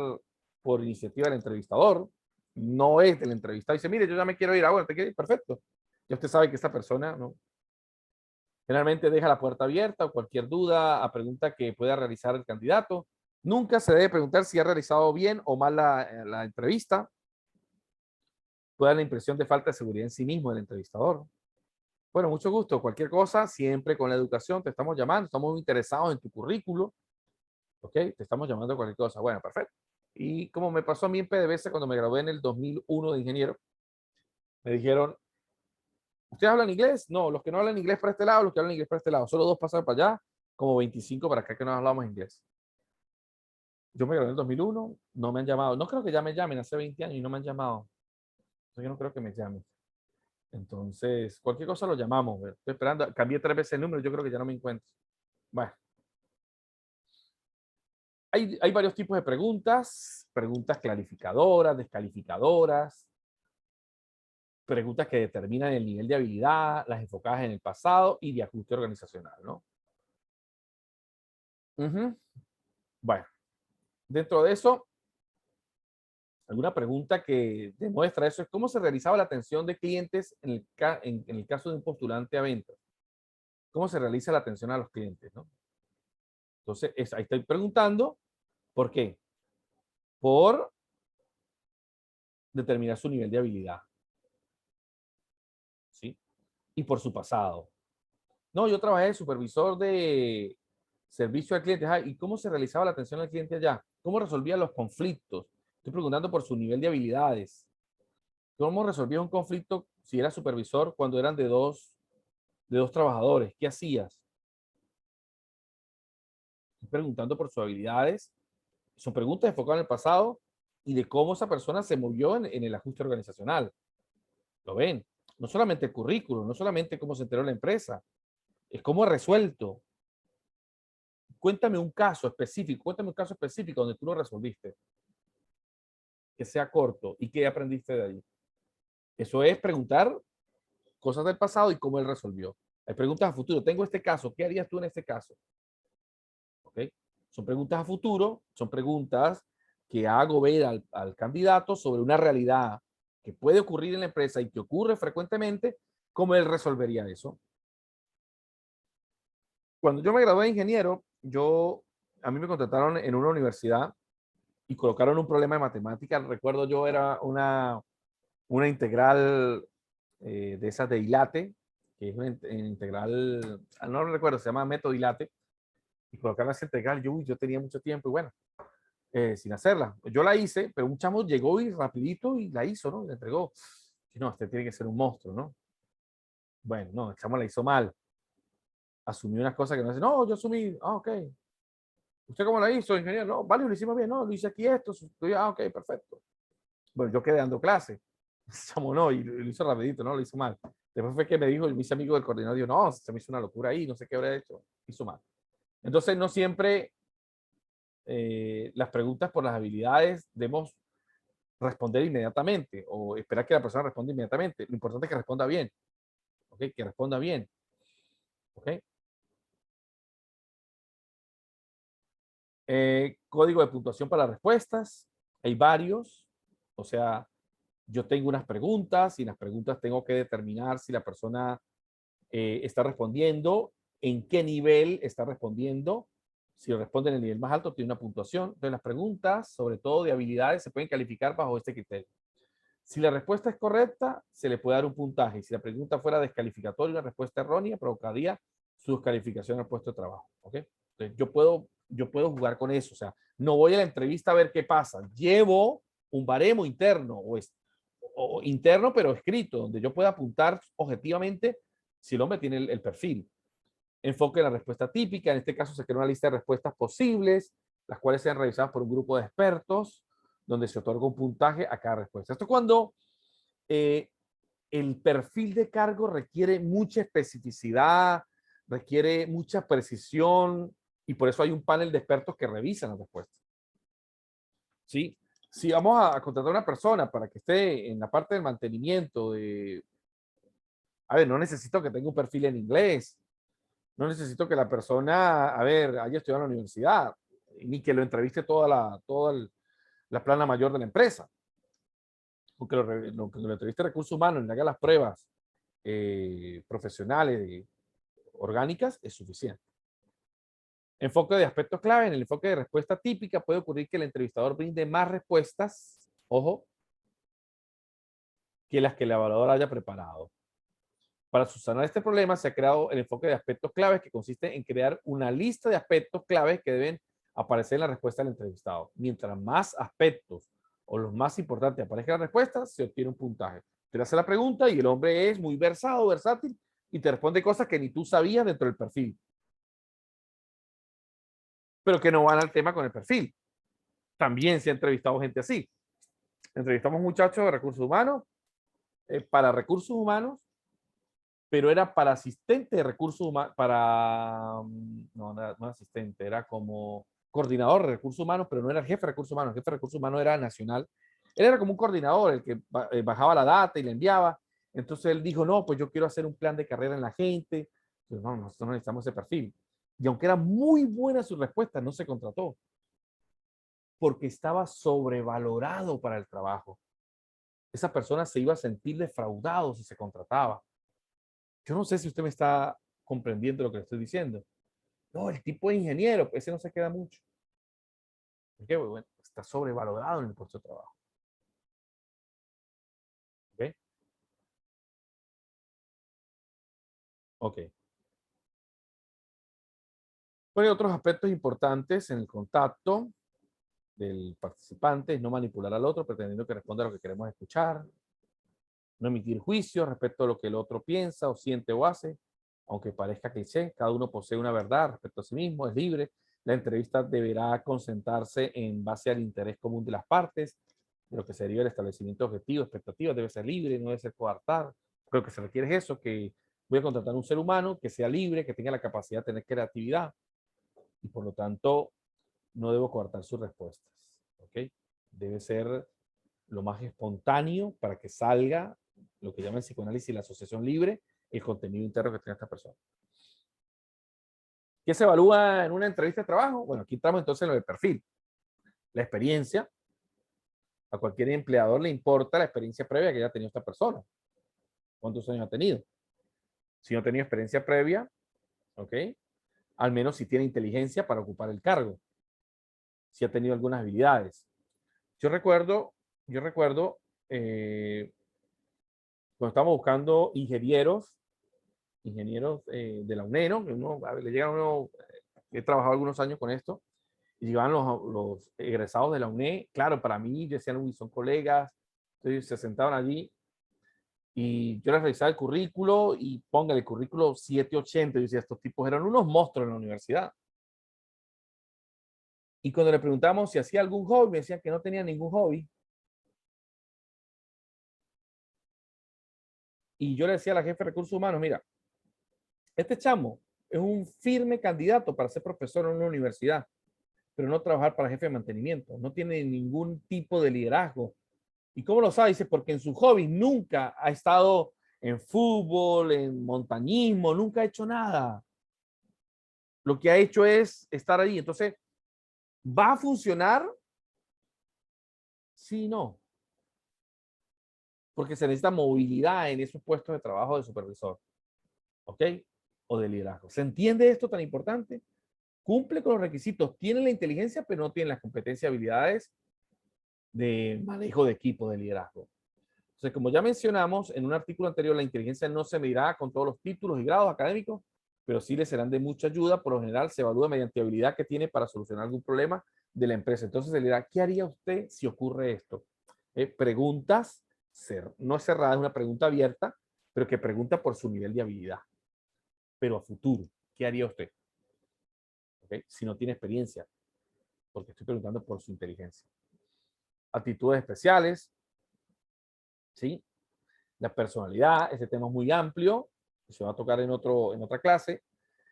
por iniciativa del entrevistador, no es del entrevistado. Dice, mire, yo ya me quiero ir, bueno, te quiero ir, perfecto. Ya usted sabe que esta persona, ¿no? Generalmente deja la puerta abierta o cualquier duda, a pregunta que pueda realizar el candidato. Nunca se debe preguntar si ha realizado bien o mal la entrevista. Puede dar la impresión de falta de seguridad en sí mismo del entrevistador. Bueno, mucho gusto. Cualquier cosa, siempre con la educación te estamos llamando. Estamos muy interesados en tu currículo. ¿Ok? Te estamos llamando cualquier cosa. Bueno, perfecto. Y como me pasó a mí en PDVSA cuando me gradué en el 2001 de ingeniero, me dijeron, ¿ustedes hablan inglés? No, los que no hablan inglés para este lado, los que hablan inglés para este lado. Solo 2 pasaron para allá, como 25 para acá que no hablamos inglés. Yo me gradué en el 2001, no me han llamado. No creo que ya me llamen, hace 20 años y no me han llamado. Entonces yo no creo que me llamen. Entonces, cualquier cosa lo llamamos. Estoy esperando. Cambié 3 veces el número, yo creo que ya no me encuentro. Bueno. Hay varios tipos de preguntas. Preguntas clarificadoras, descalificadoras. Preguntas que determinan el nivel de habilidad, las enfocadas en el pasado y de ajuste organizacional, ¿no? Bueno, dentro de eso, alguna pregunta que demuestra eso es cómo se realizaba la atención de clientes en el caso de un postulante a ventas. ¿Cómo se realiza la atención a los clientes, no? Entonces, ahí estoy preguntando, ¿por qué? Por determinar su nivel de habilidad, ¿sí? Y por su pasado. No, yo trabajé de supervisor de servicio al cliente. ¿Y cómo se realizaba la atención al cliente allá? ¿Cómo resolvía los conflictos? Estoy preguntando por su nivel de habilidades. ¿Cómo resolvía un conflicto si era supervisor cuando eran de dos trabajadores? ¿Qué hacías? Estoy preguntando por sus habilidades. Son preguntas enfocadas en el pasado y de cómo esa persona se movió en el ajuste organizacional. ¿Lo ven? No solamente el currículum, no solamente cómo se enteró la empresa, es cómo ha resuelto. Cuéntame un caso específico donde tú lo resolviste, que sea corto y qué aprendiste de ahí. Eso es preguntar cosas del pasado y cómo él resolvió. Hay preguntas a futuro. Tengo este caso, ¿qué harías tú en este caso? ¿Ok? Son preguntas a futuro, son preguntas que hago ver al candidato sobre una realidad que puede ocurrir en la empresa y que ocurre frecuentemente, cómo él resolvería eso. Cuando yo me gradué de ingeniero, a mí me contrataron en una universidad y colocaron un problema de matemática. Recuerdo yo era una integral de esas de Ilate, que es una integral, no recuerdo, se llama método Ilate, y colocaron esa integral. Yo tenía mucho tiempo y bueno, sin hacerla. Yo la hice, pero un chamo llegó y rapidito y la hizo, ¿no? Le entregó. Y no, este tiene que ser un monstruo, ¿no? Bueno, no, el chamo la hizo mal. Asumió unas cosas que no hace. No, yo asumí. Ah, ok. ¿Usted cómo la hizo, ingeniero? No, vale, lo hicimos bien. No, lo hice aquí esto. Ah, ok, perfecto. Bueno, yo quedé dando clase. Chamo no, y lo hizo rapidito, ¿no? Lo hizo mal. Después fue que me dijo, mis amigos del coordinador, dijo, no, se me hizo una locura ahí, no sé qué habrá hecho. Hizo mal. Entonces, no siempre las preguntas por las habilidades debemos responder inmediatamente o esperar que la persona responda inmediatamente. Lo importante es que responda bien. ¿Ok? Que responda bien. ¿Ok? Código de puntuación para respuestas. Hay varios. O sea, yo tengo unas preguntas y en las preguntas tengo que determinar si la persona está respondiendo, en qué nivel está respondiendo. Si responde en el nivel más alto, tiene una puntuación. Entonces, las preguntas, sobre todo de habilidades, se pueden calificar bajo este criterio. Si la respuesta es correcta, se le puede dar un puntaje. Si la pregunta fuera descalificatoria, una respuesta errónea, provocaría su descalificación al puesto de trabajo. ¿Ok? Entonces, yo puedo jugar con eso. O sea, no voy a la entrevista a ver qué pasa. Llevo un baremo interno o interno, pero escrito, donde yo pueda apuntar objetivamente si el hombre tiene el perfil. Enfoque en la respuesta típica. En este caso se crea una lista de respuestas posibles, las cuales sean revisadas por un grupo de expertos, donde se otorga un puntaje a cada respuesta. Esto es cuando el perfil de cargo requiere mucha especificidad, requiere mucha precisión, y por eso hay un panel de expertos que revisan las respuestas. ¿Sí? Si vamos a contratar a una persona para que esté en la parte del mantenimiento a ver, no necesito que tenga un perfil en inglés, no necesito que la persona, haya estudiado en la universidad, ni que lo entreviste toda la plana mayor de la empresa. Aunque lo entreviste recursos humanos y le haga las pruebas profesionales orgánicas, es suficiente. Enfoque de aspectos clave. En el enfoque de respuesta típica puede ocurrir que el entrevistador brinde más respuestas, ojo, que las que el evaluador haya preparado. Para subsanar este problema se ha creado el enfoque de aspectos claves, que consiste en crear una lista de aspectos claves que deben aparecer en la respuesta del entrevistado. Mientras más aspectos o los más importantes aparezcan en la respuesta, se obtiene un puntaje. Te hace la pregunta y el hombre es muy versado, versátil, y te responde cosas que ni tú sabías dentro del perfil, pero que no van al tema con el perfil. También se ha entrevistado gente así. Entrevistamos muchachos de recursos humanos, para recursos humanos, pero era para asistente de recursos humanos, no asistente, era como coordinador de recursos humanos, pero no era el jefe de recursos humanos. El jefe de recursos humanos era nacional. Él era como un coordinador, el que bajaba la data y le enviaba. Entonces él dijo, no, pues yo quiero hacer un plan de carrera en la gente. Entonces, no, nosotros no necesitamos ese perfil. Y aunque era muy buena su respuesta, no se contrató, porque estaba sobrevalorado para el trabajo. Esa persona se iba a sentir defraudado si se contrataba. Yo no sé si usted me está comprendiendo lo que le estoy diciendo. No, el tipo de ingeniero, ese no se queda mucho. Porque, bueno, está sobrevalorado en el puesto de trabajo. ¿Ok? Ok. Bueno, hay otros aspectos importantes en el contacto del participante es no manipular al otro pretendiendo que responda a lo que queremos escuchar, no emitir juicios respecto a lo que el otro piensa o siente o hace, aunque parezca cliché. Cada uno posee una verdad respecto a sí mismo, es libre. La entrevista deberá concentrarse en base al interés común de las partes, de lo que sería el establecimiento de objetivos, expectativas. Debe ser libre, no debe ser coartar. Creo que se requiere es eso, que voy a contratar a un ser humano que sea libre, que tenga la capacidad de tener creatividad, y por lo tanto no debo coartar sus respuestas. ¿Ok? Debe ser lo más espontáneo para que salga lo que llama el psicoanálisis la asociación libre, el contenido interno que tenga esta persona. ¿Qué se evalúa en una entrevista de trabajo? Bueno, aquí entramos entonces en lo del perfil. La experiencia. A cualquier empleador le importa la experiencia previa que haya tenido esta persona. ¿Cuántos años ha tenido? Si no ha tenido experiencia previa, ¿ok? Al menos si tiene inteligencia para ocupar el cargo. Si ha tenido algunas habilidades. Yo recuerdo cuando estábamos buscando ingenieros de la UNE, ¿no? Que le llegan a uno, he trabajado algunos años con esto, y llegaban los egresados de la UNE. Claro, para mí decían, uy, son colegas. Entonces se sentaban allí y yo les revisaba el currículo y póngale el currículo 780. Y decía, estos tipos eran unos monstruos en la universidad. Y cuando le preguntamos si hacía algún hobby, me decían que no tenía ningún hobby. Y yo le decía a la jefe de recursos humanos, mira, este chamo es un firme candidato para ser profesor en una universidad, pero no trabajar para jefe de mantenimiento. No tiene ningún tipo de liderazgo. ¿Y cómo lo sabe? Dice, porque en su hobby nunca ha estado en fútbol, en montañismo, nunca ha hecho nada. Lo que ha hecho es estar ahí. Entonces, ¿va a funcionar? Sí, no. Porque se necesita movilidad en esos puestos de trabajo de supervisor. ¿Ok? O de liderazgo. ¿Se entiende esto tan importante? Cumple con los requisitos, tiene la inteligencia, pero no tiene las competencias y habilidades de manejo de equipo, de liderazgo. Entonces, como ya mencionamos en un artículo anterior, la inteligencia no se medirá con todos los títulos y grados académicos, pero sí le serán de mucha ayuda. Por lo general, se evalúa mediante habilidad que tiene para solucionar algún problema de la empresa. Entonces, se le dirá, ¿qué haría usted si ocurre esto? Preguntas, no es cerrada, es una pregunta abierta, pero que pregunta por su nivel de habilidad. Pero a futuro, ¿qué haría usted? ¿Okay? Si no tiene experiencia, porque estoy preguntando por su inteligencia. Actitudes especiales, ¿sí? La personalidad, ese tema es muy amplio, se va a tocar en otra clase.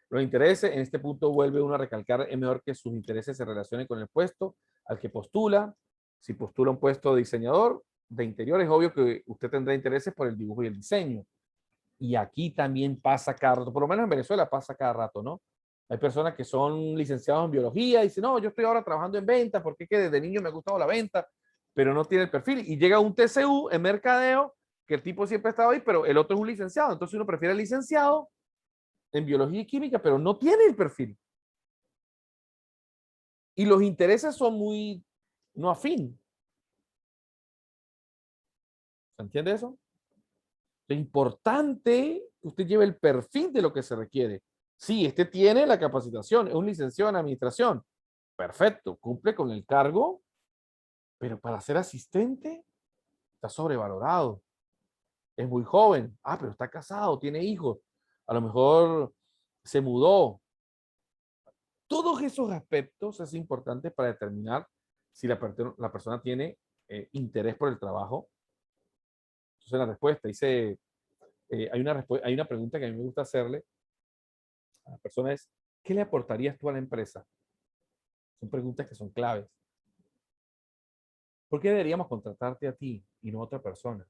Los intereses, en este punto vuelve uno a recalcar, es mejor que sus intereses se relacionen con el puesto al que postula. Si postula un puesto de diseñador de interior, es obvio que usted tendrá intereses por el dibujo y el diseño. Y aquí también pasa cada rato, por lo menos en Venezuela pasa cada rato, ¿no? Hay personas que son licenciados en biología y dicen, no, yo estoy ahora trabajando en venta porque es que desde niño me ha gustado la venta, pero no tiene el perfil. Y llega un TCU en mercadeo, que el tipo siempre ha estado ahí, pero el otro es un licenciado. Entonces uno prefiere el licenciado en biología y química, pero no tiene el perfil. Y los intereses son muy no afín. ¿Se entiende eso? Es importante que usted lleve el perfil de lo que se requiere. Sí, este tiene la capacitación, es un licenciado en administración. Perfecto, cumple con el cargo, pero para ser asistente está sobrevalorado. Es muy joven. Ah, pero está casado, tiene hijos. A lo mejor se mudó. Todos esos aspectos es importante para determinar si la persona tiene interés por el trabajo. Entonces, la respuesta dice, hay una pregunta que a mí me gusta hacerle a la persona es, ¿qué le aportarías tú a la empresa? Son preguntas que son claves. ¿Por qué deberíamos contratarte a ti y no a otra persona?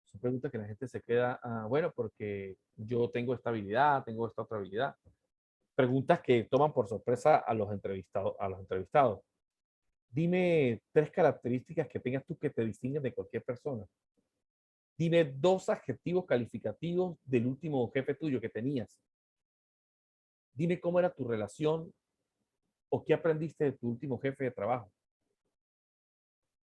Son preguntas que la gente se queda, bueno, porque yo tengo esta habilidad, tengo esta otra habilidad. Preguntas que toman por sorpresa a los entrevistados. Dime 3 características que tengas tú que te distinguen de cualquier persona. Dime 2 adjetivos calificativos del último jefe tuyo que tenías. Dime cómo era tu relación o qué aprendiste de tu último jefe de trabajo.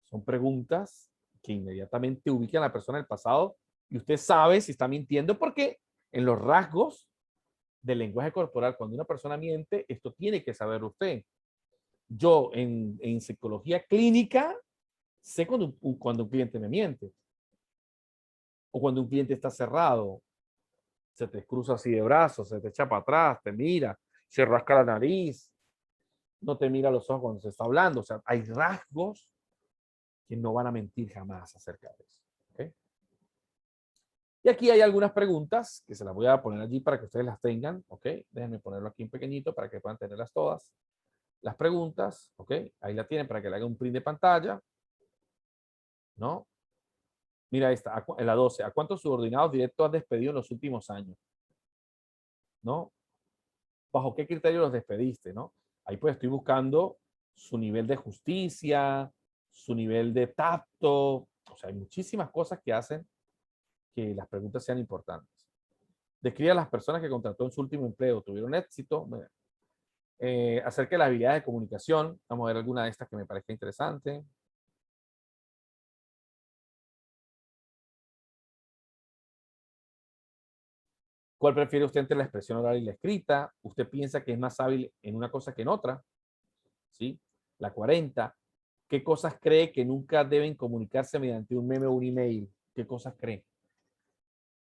Son preguntas que inmediatamente ubican a la persona en el pasado y usted sabe si está mintiendo porque en los rasgos del lenguaje corporal, cuando una persona miente, esto tiene que saber usted. Yo en psicología clínica sé cuando un cliente me miente o cuando un cliente está cerrado, se te cruza así de brazos, se te echa para atrás, te mira, se rasca la nariz, no te mira a los ojos cuando se está hablando. O sea, hay rasgos que no van a mentir jamás acerca de eso. ¿Okay? Y aquí hay algunas preguntas que se las voy a poner allí para que ustedes las tengan. ¿Ok? Déjenme ponerlo aquí en pequeñito para que puedan tenerlas todas. Las preguntas, ¿ok? Ahí la tienen para que le hagan un print de pantalla. ¿No? Mira esta, en la 12. ¿A cuántos subordinados directos has despedido en los últimos años? ¿No? ¿Bajo qué criterio los despediste? ¿No? Ahí pues estoy buscando su nivel de justicia, su nivel de tacto. O sea, hay muchísimas cosas que hacen que las preguntas sean importantes. Describe a las personas que contrató en su último empleo. ¿Tuvieron éxito? Acerca de las habilidades de comunicación. Vamos a ver alguna de estas que me parezca interesante. ¿Cuál prefiere usted entre la expresión oral y la escrita? ¿Usted piensa que es más hábil en una cosa que en otra? ¿Sí? La 40. ¿Qué cosas cree que nunca deben comunicarse mediante un meme o un email? ¿Qué cosas cree?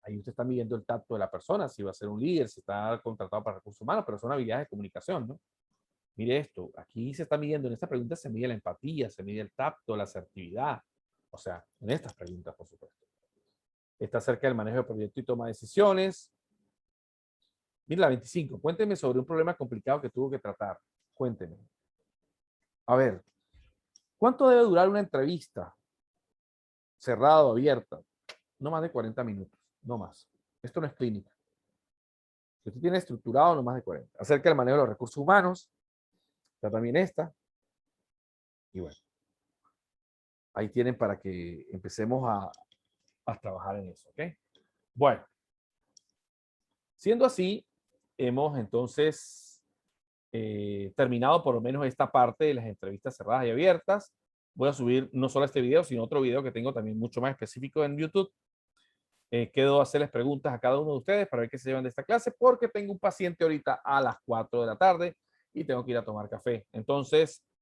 Ahí usted está midiendo el tacto de la persona, si va a ser un líder, si está contratado para recursos humanos, pero son habilidades de comunicación, ¿no? Mire esto, aquí se está midiendo, en esta pregunta se mide la empatía, se mide el tacto, la asertividad. O sea, en estas preguntas, por supuesto. Está cerca del manejo de proyectos y toma de decisiones. Mira la 25. Cuénteme sobre un problema complicado que tuvo que tratar. Cuénteme. A ver, ¿cuánto debe durar una entrevista? Cerrada o abierta. No más de 40 minutos. No más. Esto no es clínica. Si usted tiene estructurado, no más de 40. Acerca del manejo de los recursos humanos. Está también esta. Y bueno. Ahí tienen para que empecemos a trabajar en eso. ¿Ok? Bueno. Siendo así, hemos entonces terminado por lo menos esta parte de las entrevistas cerradas y abiertas. Voy a subir no solo este video, sino otro video que tengo también mucho más específico en YouTube. Quedo a hacerles preguntas a cada uno de ustedes para ver qué se llevan de esta clase, porque tengo un paciente ahorita a las 4 de la tarde y tengo que ir a tomar café. Entonces,